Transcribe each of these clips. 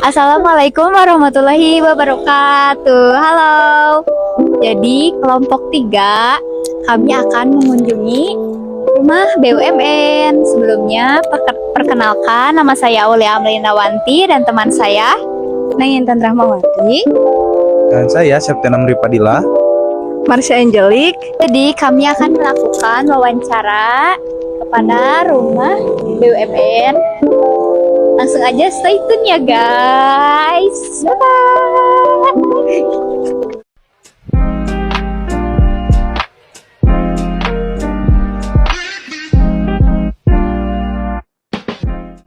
Assalamualaikum warahmatullahi wabarakatuh. Halo. Jadi kelompok 3 kami akan mengunjungi rumah BUMN. Sebelumnya perkenalkan, nama saya Aulia Amrinawanti dan teman saya Neng Intan Rahmawati, Dan saya Septian Amripadila. Marsha Angelik. Jadi kami akan melakukan wawancara kepada rumah BUMN. Langsung aja stay tune ya guys. Bye.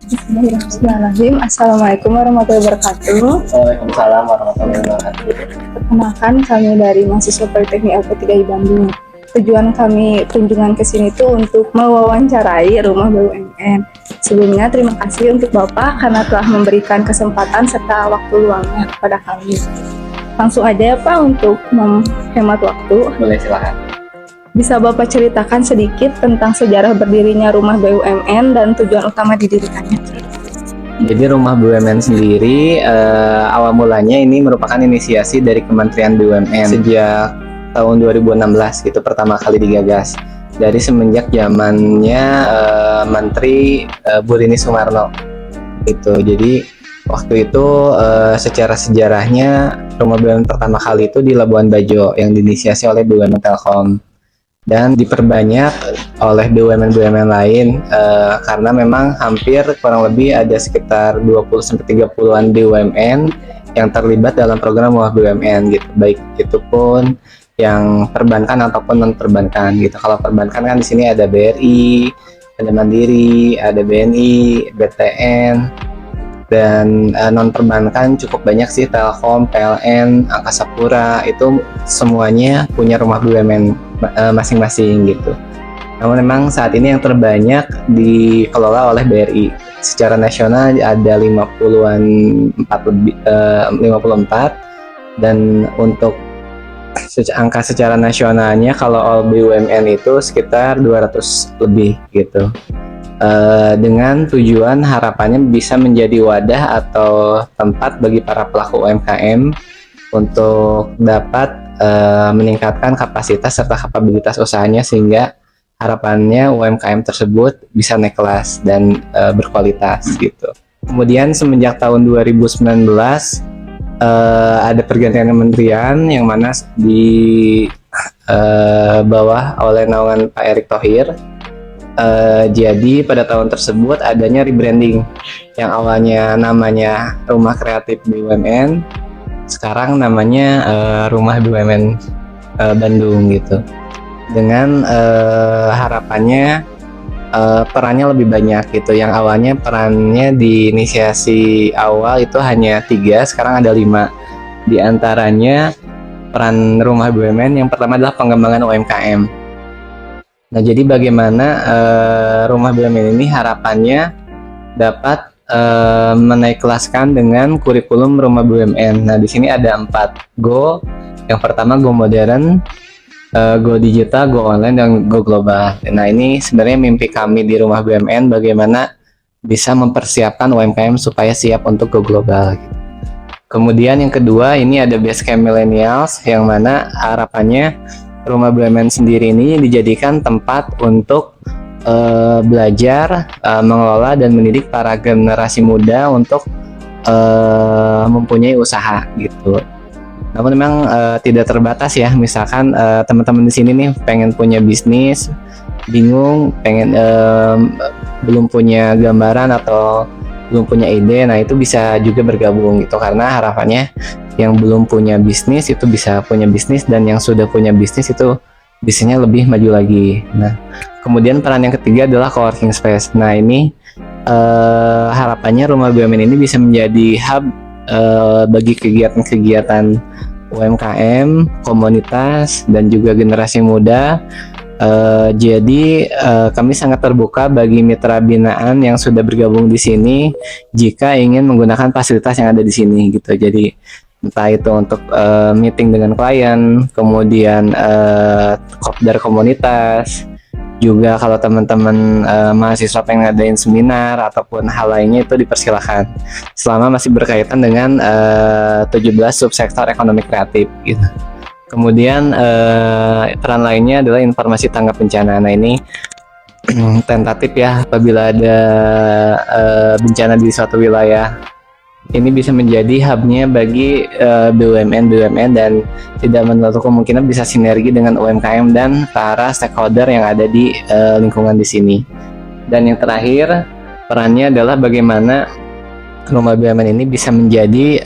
Bismillahirrahmanirrahim. Assalamualaikum warahmatullahi wabarakatuh. Waalaikumsalam warahmatullahi wabarakatuh. Perkenalkan, kami dari mahasiswa Politeknik LP3I Bandung. Tujuan kami kunjungan ke sini itu untuk mewawancarai rumah BUMN. Sebelumnya terima kasih untuk Bapak karena telah memberikan kesempatan serta waktu luangnya kepada kami. Langsung aja ya Pak untuk menghemat waktu. Boleh, silakan. Bisa Bapak ceritakan sedikit tentang sejarah berdirinya rumah BUMN dan tujuan utama didirikannya? Jadi rumah BUMN sendiri awal mulanya ini merupakan inisiasi dari Kementerian BUMN sejak tahun 2016 gitu, pertama kali digagas dari semenjak zamannya Menteri Bu Rini Sumarno itu. Jadi waktu itu secara sejarahnya rumah BUMN pertama kali itu di Labuan Bajo yang diinisiasi oleh BUMN Telkom dan diperbanyak oleh BUMN-BUMN lain karena memang hampir kurang lebih ada sekitar 20-30an BUMN yang terlibat dalam program rumah BUMN gitu, baik itu pun yang perbankan ataupun non perbankan gitu. Kalau perbankan kan di sini ada BRI, ada Mandiri, ada BNI, BTN, dan non perbankan cukup banyak sih, Telkom, PLN, Angkasa Pura, itu semuanya punya rumah BUMN masing-masing gitu. Namun memang saat ini yang terbanyak dikelola oleh BRI. Secara nasional ada 54 dan untuk angka secara nasionalnya kalau all BUMN itu sekitar 200 lebih gitu. Dengan tujuan harapannya bisa menjadi wadah atau tempat bagi para pelaku UMKM untuk dapat meningkatkan kapasitas serta kapabilitas usahanya sehingga harapannya UMKM tersebut bisa naik kelas dan berkualitas gitu. Kemudian semenjak tahun 2019 ada pergantian kementerian yang mana di bawah oleh naungan Pak Erick Thohir. Jadi pada tahun tersebut adanya rebranding yang awalnya namanya Rumah Kreatif BUMN, sekarang namanya Rumah BUMN Bandung gitu. Dengan harapannya perannya lebih banyak gitu. Yang awalnya perannya di inisiasi awal itu hanya 3, sekarang ada 5. Di antaranya peran Rumah BUMN yang pertama adalah pengembangan UMKM. Nah, jadi bagaimana rumah BUMN ini harapannya dapat menaik kelaskan dengan kurikulum rumah BUMN. Nah, di sini ada 4 Go. Yang pertama Go Modern, Go Digital, Go Online, dan Go Global. Nah, ini sebenarnya mimpi kami di rumah BUMN bagaimana bisa mempersiapkan UMKM supaya siap untuk Go Global. Kemudian yang kedua ini ada Basecamp Millennials yang mana harapannya rumah BUMN sendiri ini dijadikan tempat untuk belajar, mengelola dan mendidik para generasi muda untuk mempunyai usaha gitu. Namun memang tidak terbatas ya, misalkan teman-teman di sini nih pengen punya bisnis, bingung, pengen belum punya gambaran atau belum punya ide, nah itu bisa juga bergabung gitu, karena harapannya yang belum punya bisnis itu bisa punya bisnis dan yang sudah punya bisnis itu bisnisnya lebih maju lagi. Nah, kemudian peran yang ketiga adalah coworking space. Nah, ini harapannya rumah BUMN ini bisa menjadi hub bagi kegiatan-kegiatan UMKM, komunitas, dan juga generasi muda. Jadi kami sangat terbuka bagi mitra binaan yang sudah bergabung di sini jika ingin menggunakan fasilitas yang ada di sini gitu. Jadi entah itu untuk meeting dengan klien, kemudian kopdar komunitas, Juga kalau teman-teman mahasiswa pengen ngadain seminar ataupun hal lainnya itu dipersilakan selama masih berkaitan dengan 17 subsektor ekonomi kreatif gitu. Kemudian peran lainnya adalah informasi tanggap bencana. Nah ini tentatif ya, apabila ada bencana di suatu wilayah, ini bisa menjadi hubnya bagi BUMN dan tidak menutup kemungkinan bisa sinergi dengan UMKM dan para stakeholder yang ada di lingkungan di sini. Dan yang terakhir, perannya adalah bagaimana rumah BUMN ini bisa menjadi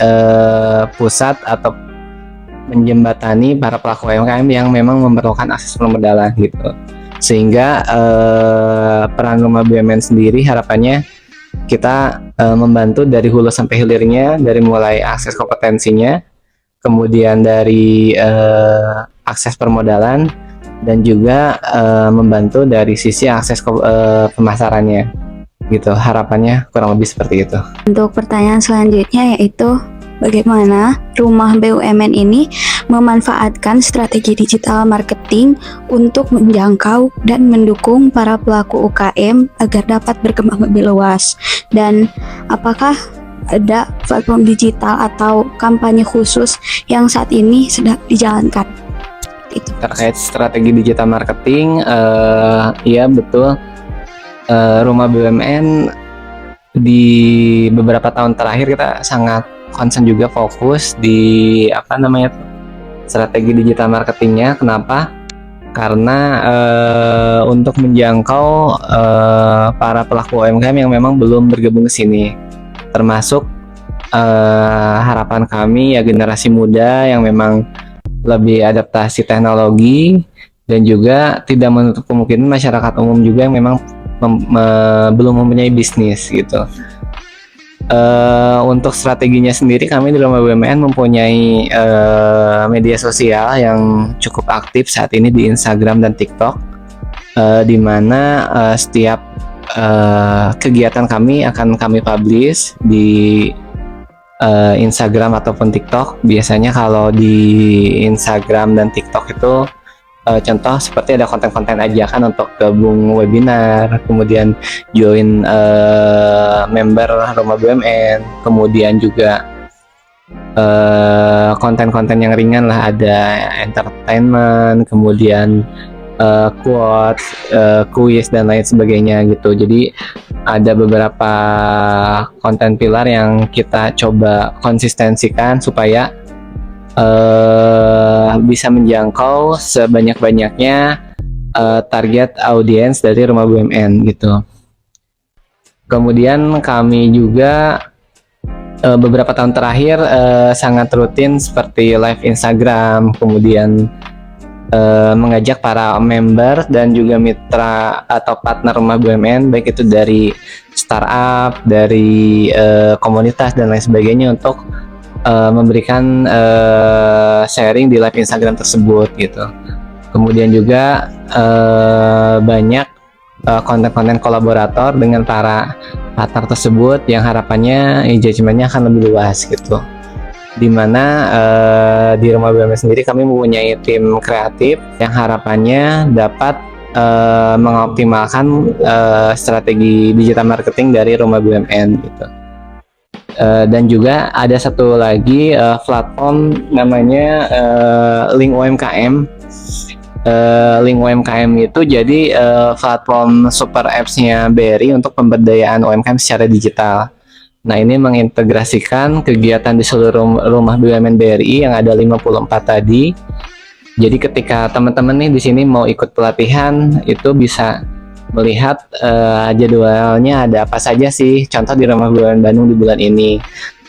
pusat atau menjembatani para pelaku UMKM yang memang memerlukan akses permodalan gitu. Sehingga peran rumah BUMN sendiri harapannya kita membantu dari hulu sampai hilirnya, dari mulai akses kompetensinya, kemudian dari akses permodalan, dan juga membantu dari sisi akses pemasarannya gitu. Harapannya kurang lebih seperti itu. Untuk pertanyaan selanjutnya yaitu bagaimana rumah BUMN ini memanfaatkan strategi digital marketing untuk menjangkau dan mendukung para pelaku UKM agar dapat berkembang lebih luas, dan apakah ada platform digital atau kampanye khusus yang saat ini sedang dijalankan? Itu. Terkait strategi digital marketing, iya betul, rumah BUMN di beberapa tahun terakhir kita sangat concern juga fokus di strategi digital marketingnya. Kenapa? Karena untuk menjangkau para pelaku UMKM yang memang belum bergabung ke sini, termasuk harapan kami ya generasi muda yang memang lebih adaptasi teknologi, dan juga tidak menutup kemungkinan masyarakat umum juga yang memang belum mempunyai bisnis gitu. Untuk strateginya sendiri, kami di Rumah BUMN mempunyai media sosial yang cukup aktif saat ini di Instagram dan TikTok, di mana setiap kegiatan kami akan kami publish di Instagram ataupun TikTok. Biasanya kalau di Instagram dan TikTok itu contoh seperti ada konten-konten ajakan untuk gabung webinar, kemudian join member Rumah BUMN, kemudian juga konten-konten yang ringan lah, ada entertainment, kemudian quotes, kuis dan lain sebagainya gitu. Jadi ada beberapa konten pilar yang kita coba konsistensikan supaya bisa menjangkau sebanyak-banyaknya target audiens dari Rumah BUMN gitu. Kemudian kami juga beberapa tahun terakhir sangat rutin seperti live Instagram, kemudian mengajak para member dan juga mitra atau partner Rumah BUMN, baik itu dari startup, dari komunitas dan lain sebagainya, untuk memberikan sharing di live Instagram tersebut gitu. Kemudian juga banyak konten-konten kolaborator dengan para partner tersebut yang harapannya engagementnya akan lebih luas gitu. Dimana di Rumah BUMN sendiri kami mempunyai tim kreatif yang harapannya dapat mengoptimalkan strategi digital marketing dari Rumah BUMN gitu. Dan juga ada satu lagi platform namanya Link UMKM. Link UMKM itu jadi platform super apps-nya BRI untuk pemberdayaan UMKM secara digital. Nah, ini mengintegrasikan kegiatan di seluruh rumah BUMN BRI yang ada 54 tadi. Jadi ketika teman-teman nih di sini mau ikut pelatihan, itu bisa melihat jadwalnya ada apa saja sih. Contoh di Rumah BUMN Bandung di bulan ini,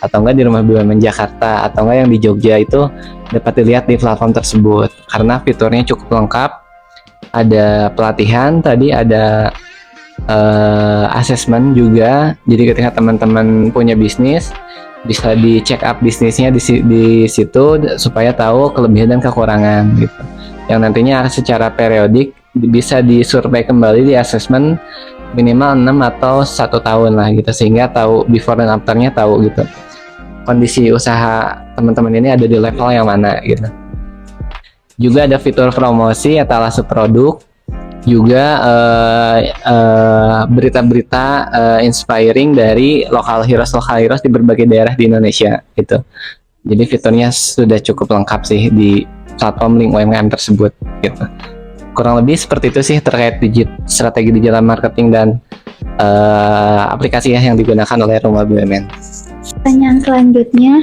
atau enggak di Rumah BUMN Jakarta, atau enggak yang di Jogja, itu dapat dilihat di platform tersebut karena fiturnya cukup lengkap. Ada pelatihan tadi, ada assessment juga. Jadi ketika teman-teman punya bisnis, bisa di check up bisnisnya di situ supaya tahu kelebihan dan kekurangan gitu. Yang nantinya secara periodik bisa disurvei kembali di assessment minimal 6 atau 1 tahun lah gitu, sehingga tahu before dan afternya, tahu gitu kondisi usaha teman-teman ini ada di level yang mana gitu. Juga ada fitur promosi etalase produk juga berita-berita inspiring dari lokal heroes di berbagai daerah di Indonesia gitu. Jadi fiturnya sudah cukup lengkap sih di platform link UMKM tersebut gitu. Kurang lebih seperti itu sih terkait strategi digital marketing dan aplikasi yang digunakan oleh Rumah BUMN. Pertanyaan selanjutnya,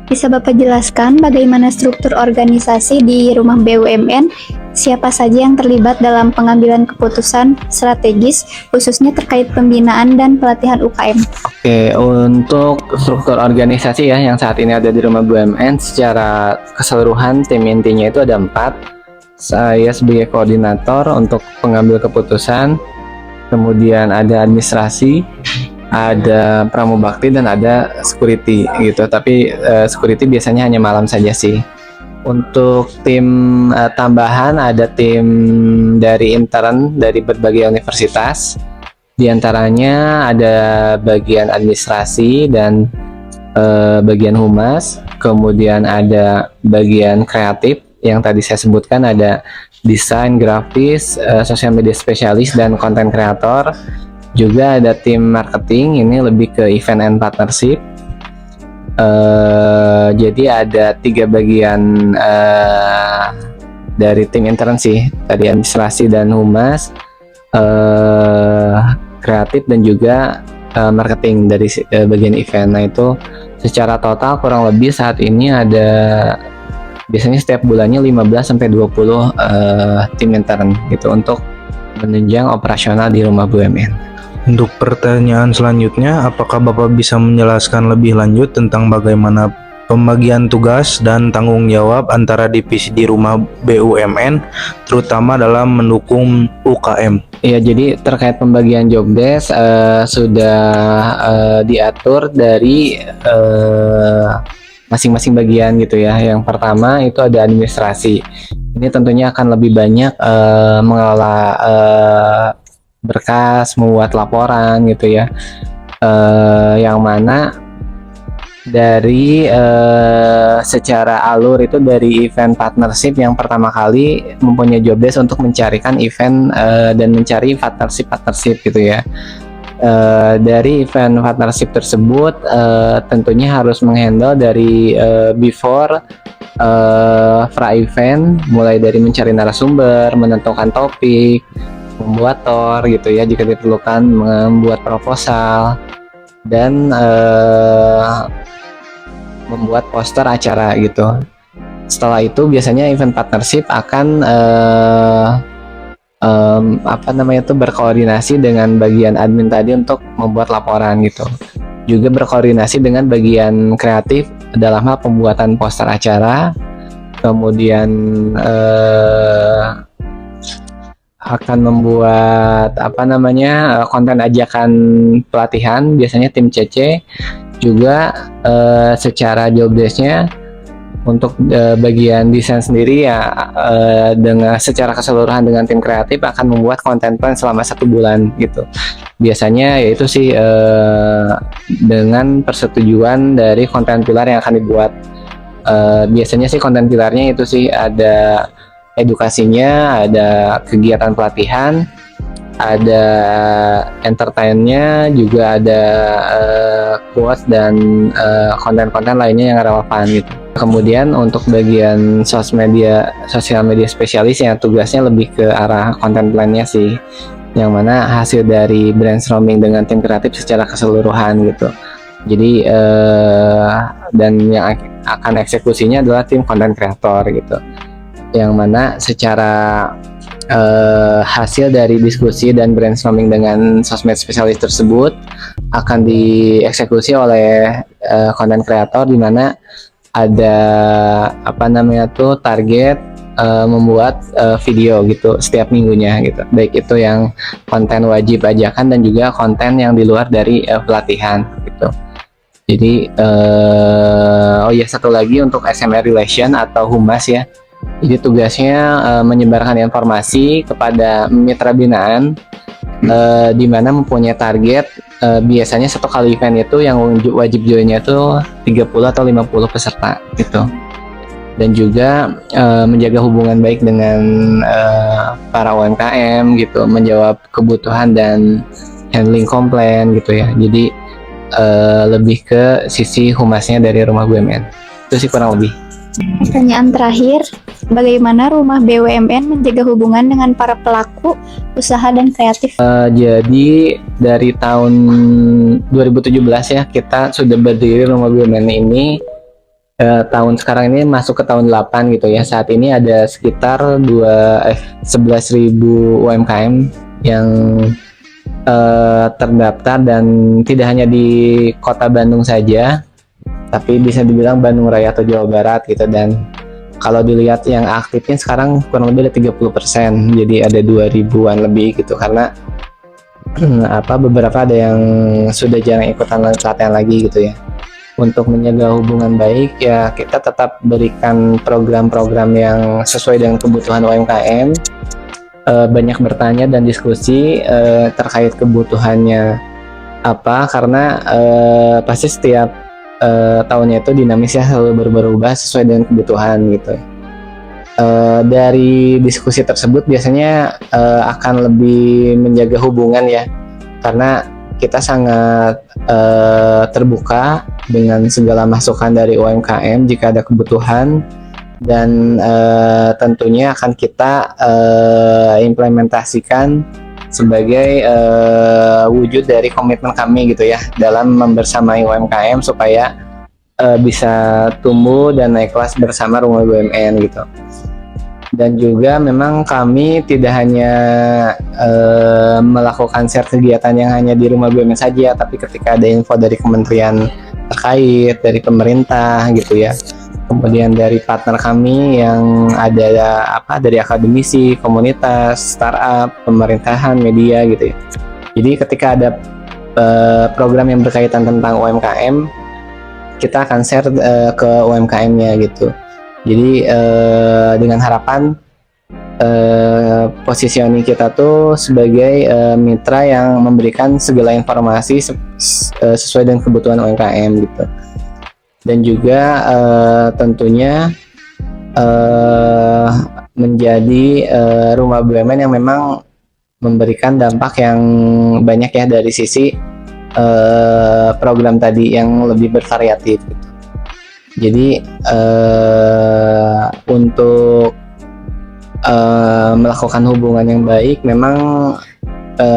bisa Bapak jelaskan bagaimana struktur organisasi di Rumah BUMN? Siapa saja yang terlibat dalam pengambilan keputusan strategis, khususnya terkait pembinaan dan pelatihan UKM? Oke, untuk struktur organisasi ya yang saat ini ada di Rumah BUMN, secara keseluruhan tim intinya itu ada 4. Saya sebagai koordinator untuk pengambil keputusan, kemudian ada administrasi, ada pramubakti, dan ada security gitu. Tapi security biasanya hanya malam saja sih. Untuk tim tambahan ada tim dari intern dari berbagai universitas. Di antaranya ada bagian administrasi dan bagian humas, kemudian ada bagian kreatif yang tadi saya sebutkan, ada desain grafis, sosial media spesialis, dan konten kreator. Juga ada tim marketing, ini lebih ke event and partnership. Jadi ada 3 bagian dari tim intern sih, tadi administrasi dan humas, kreatif, dan juga marketing dari bagian event. Nah itu secara total kurang lebih saat ini ada biasanya setiap bulannya 15-20 tim intern gitu untuk menunjang operasional di Rumah BUMN. Untuk pertanyaan selanjutnya, apakah Bapak bisa menjelaskan lebih lanjut tentang bagaimana pembagian tugas dan tanggung jawab antara divisi di Rumah BUMN, terutama dalam mendukung UKM? Iya, jadi terkait pembagian job desk sudah diatur dari masing-masing bagian gitu ya. Yang pertama itu ada administrasi. Ini tentunya akan lebih banyak mengelola berkas, membuat laporan gitu ya, yang mana dari secara alur itu dari event partnership yang pertama kali mempunyai job desk untuk mencarikan event dan mencari partnership gitu ya. Dari event partnership tersebut tentunya harus menghandle dari before pra-event, mulai dari mencari narasumber, menentukan topik, membuat tour gitu ya jika diperlukan, membuat proposal, dan membuat poster acara gitu. Setelah itu biasanya event partnership akan berkoordinasi dengan bagian admin tadi untuk membuat laporan gitu. Juga berkoordinasi dengan bagian kreatif dalam hal pembuatan poster acara, kemudian akan membuat konten ajakan pelatihan, biasanya tim CC. Juga secara job desk-nya untuk bagian desain sendiri ya, dengan secara keseluruhan dengan tim kreatif akan membuat konten plan selama 1 bulan gitu. Biasanya yaitu sih dengan persetujuan dari konten pilar yang akan dibuat. Biasanya sih konten pilarnya itu sih ada edukasinya, ada kegiatan pelatihan, ada entertainnya, juga ada quotes dan konten-konten lainnya yang relevan gitu. Kemudian untuk bagian sosial media spesialis yang tugasnya lebih ke arah konten plannya sih, yang mana hasil dari brainstorming dengan tim kreatif secara keseluruhan gitu. Jadi dan yang akan eksekusinya adalah tim konten kreator gitu, yang mana secara hasil dari diskusi dan brainstorming dengan sosmed spesialis tersebut akan dieksekusi oleh konten kreator, di mana ada target membuat video gitu setiap minggunya gitu, baik itu yang konten wajib ajakan dan juga konten yang di luar dari pelatihan gitu. Jadi satu lagi untuk SMR Relation atau Humas ya. Jadi tugasnya menyebarkan informasi kepada mitra binaan di mana mempunyai target biasanya 1 kali event itu yang wajib joinnya itu 30 atau 50 peserta gitu. dan juga menjaga hubungan baik dengan para UMKM gitu, menjawab kebutuhan dan handling komplain gitu ya. Jadi lebih ke sisi humasnya dari rumah BUMN. Itu sih kurang lebih. Pertanyaan terakhir, bagaimana rumah BUMN menjaga hubungan dengan para pelaku usaha dan kreatif? Jadi dari tahun 2017 ya kita sudah berdiri rumah BUMN ini. Tahun sekarang ini masuk ke tahun 8 gitu ya. Saat ini ada sekitar 11.000 UMKM yang terdaftar, dan tidak hanya di kota Bandung saja, tapi bisa dibilang Bandung Raya atau Jawa Barat gitu. Dan kalau dilihat yang aktifnya sekarang kurang lebih ada 30%, jadi ada 2.000-an lebih gitu, karena beberapa ada yang sudah jarang ikutan pelatihan lagi gitu ya. Untuk menjaga hubungan baik ya, kita tetap berikan program-program yang sesuai dengan kebutuhan UMKM, banyak bertanya dan diskusi terkait kebutuhannya apa, karena pasti setiap tahunnya itu dinamis ya, selalu berubah sesuai dengan kebutuhan gitu. Dari diskusi tersebut biasanya akan lebih menjaga hubungan ya, karena kita sangat terbuka dengan segala masukan dari UMKM jika ada kebutuhan, dan tentunya akan kita implementasikan sebagai wujud dari komitmen kami gitu ya, dalam membersamai UMKM supaya bisa tumbuh dan naik kelas bersama rumah BUMN gitu. Dan juga memang kami tidak hanya melakukan share kegiatan yang hanya di rumah BUMN saja, tapi ketika ada info dari kementerian terkait, dari pemerintah gitu ya, kemudian dari partner kami yang ada dari akademisi, komunitas, startup, pemerintahan, media gitu ya. Jadi ketika ada program yang berkaitan tentang UMKM, kita akan share ke UMKM-nya gitu. Jadi dengan harapan positioning kita tuh sebagai mitra yang memberikan segala informasi sesuai dengan kebutuhan UMKM gitu. Dan juga tentunya menjadi rumah BUMN yang memang memberikan dampak yang banyak ya, dari sisi program tadi yang lebih bervariatif gitu. Jadi untuk melakukan hubungan yang baik memang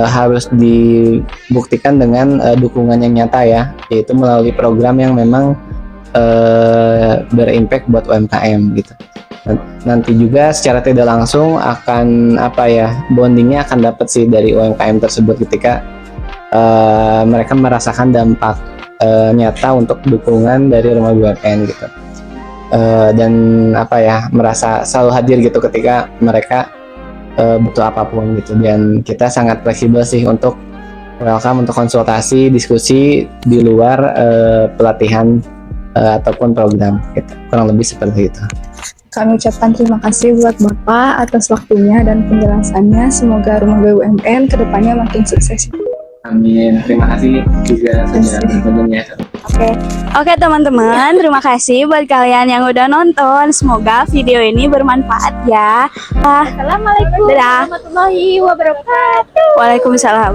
harus dibuktikan dengan dukungan yang nyata ya, yaitu melalui program yang memang berimpact buat UMKM gitu. Nanti juga secara tidak langsung akan bondingnya akan dapat sih dari UMKM tersebut ketika mereka merasakan dampak nyata untuk dukungan dari rumah BUMN gitu. Dan merasa selalu hadir gitu ketika mereka butuh apapun gitu. Dan kita sangat fleksibel sih untuk welcome untuk konsultasi, diskusi di luar pelatihan ataupun program gitu. Kurang lebih seperti itu. Kami ucapkan terima kasih buat Bapak atas waktunya dan penjelasannya. Semoga rumah BUMN kedepannya makin sukses. Amin. Terima kasih juga sudah menontonnya. Oke teman-teman, terima kasih buat kalian yang udah nonton. Semoga video ini bermanfaat ya. Assalamualaikum warahmatullahi wabarakatuh. Waalaikumsalam.